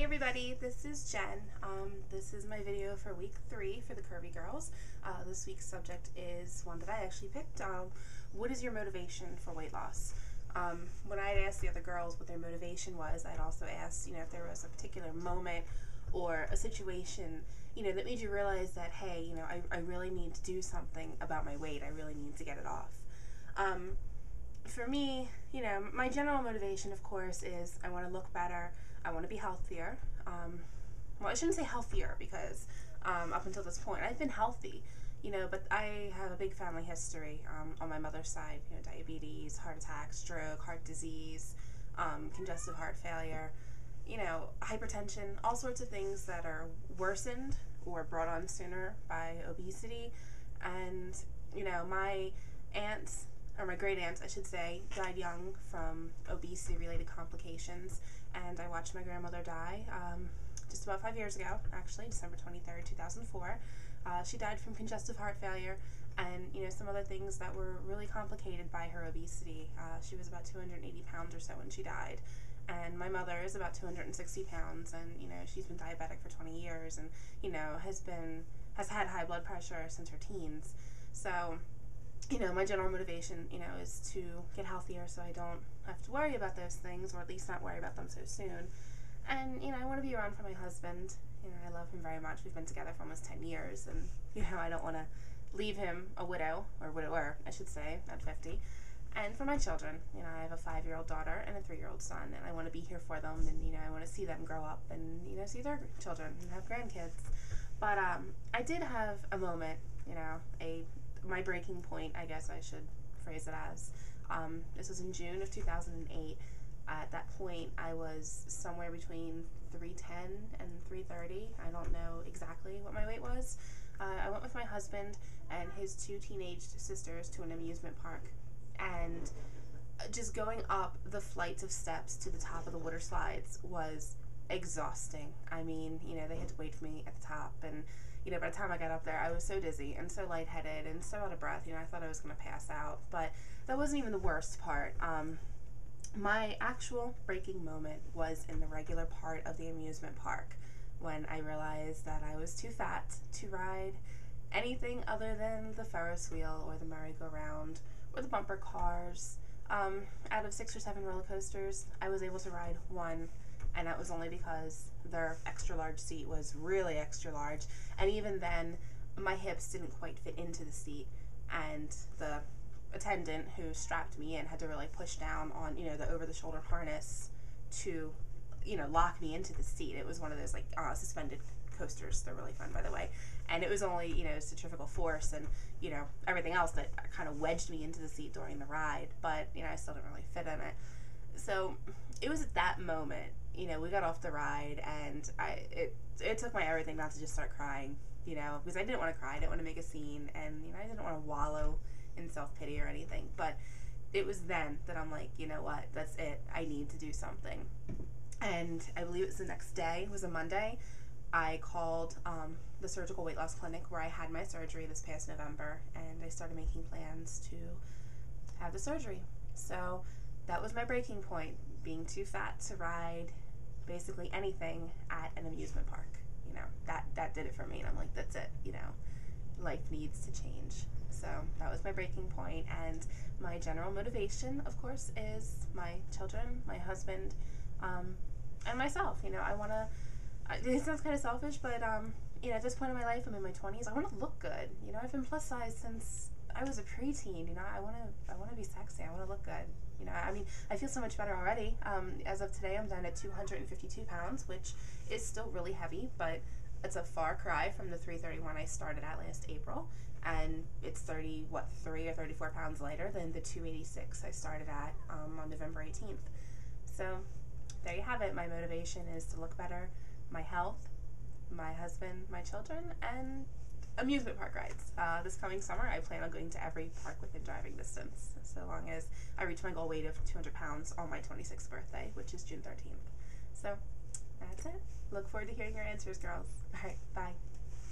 everybody, this is Jen. This is my video for week 3 for the Curvy Girls. This week's subject is one that I actually picked. What is your motivation for weight loss? When I had asked the other girls what their motivation was, I'd also asked, if there was a particular moment or a situation, that made you realize that, hey, I really need to do something about my weight. I really need to get it off. For me, my general motivation, of course, is I want to look better. I want to be healthier. Well, I shouldn't say healthier because up until this point, I've been healthy, but I have a big family history on my mother's side, diabetes, heart attack, stroke, heart disease, congestive heart failure, hypertension, all sorts of things that are worsened or brought on sooner by obesity. And, my aunts, or my great aunts, I should say, died young from obesity-related complications, and I watched my grandmother die just about 5 years ago, actually, December 23rd, 2004. She died from congestive heart failure and, some other things that were really complicated by her obesity. She was about 280 pounds or so when she died, and my mother is about 260 pounds, and, she's been diabetic for 20 years and, has had high blood pressure since her teens. So, my general motivation, is to get healthier so I don't have to worry about those things, or at least not worry about them so soon. And, I want to be around for my husband. I love him very much. We've been together for almost 10 years, and, I don't want to leave him a widow, or widower, I should say, at 50. And for my children, I have a 5-year-old daughter and a 3-year-old son, and I want to be here for them, and, I want to see them grow up and, see their children and have grandkids. But I did have a moment, my breaking point, I guess I should phrase it as. This was in June of 2008. At that point, I was somewhere between 310 and 330. I don't know exactly what my weight was. I went with my husband and his 2 teenage sisters to an amusement park, and just going up the flights of steps to the top of the water slides was exhausting. I mean, they had to wait for me at the top, and by the time I got up there, I was so dizzy and so lightheaded and so out of breath, I thought I was going to pass out. But that wasn't even the worst part. My actual breaking moment was in the regular part of the amusement park, when I realized that I was too fat to ride anything other than the Ferris wheel or the merry-go-round or the bumper cars. Out of 6 or 7 roller coasters, I was able to ride 1. And that was only because their extra large seat was really extra large. And even then, my hips didn't quite fit into the seat. And the attendant who strapped me in had to really push down on, the over-the-shoulder harness to, lock me into the seat. It was one of those, suspended coasters. They're really fun, by the way. And it was only, centrifugal force and, everything else that kind of wedged me into the seat during the ride. But, I still didn't really fit in it. So it was at that moment, we got off the ride, and it took my everything not to just start crying, because I didn't want to cry, I didn't want to make a scene, and, I didn't want to wallow in self-pity or anything. But it was then that I'm like, what, that's it, I need to do something. And I believe it was the next day, it was a Monday, I called the surgical weight loss clinic where I had my surgery this past November, and I started making plans to have the surgery. So that was my breaking point, being too fat to ride basically anything at an amusement park. That did it for me, and I'm like, that's it, life needs to change. So that was my breaking point, and my general motivation, of course, is my children, my husband, and myself. I want to, it sounds kind of selfish, but, at this point in my life, I'm in my 20s, I want to look good. I've been plus size since I was a preteen. I want to be sexy. I want to look good. I feel so much better already. As of today, I'm down at 252 pounds, which is still really heavy, but it's a far cry from the 331 I started at last April, and it's 3 or 34 pounds lighter than the 286 I started at on November 18th. So there you have it. My motivation is to look better, my health, my husband, my children, and amusement park rides. This coming summer, I plan on going to every park within driving distance, so long as I reach my goal weight of 200 pounds on my 26th birthday, which is June 13th. So that's it. Look forward to hearing your answers, girls. All right, bye.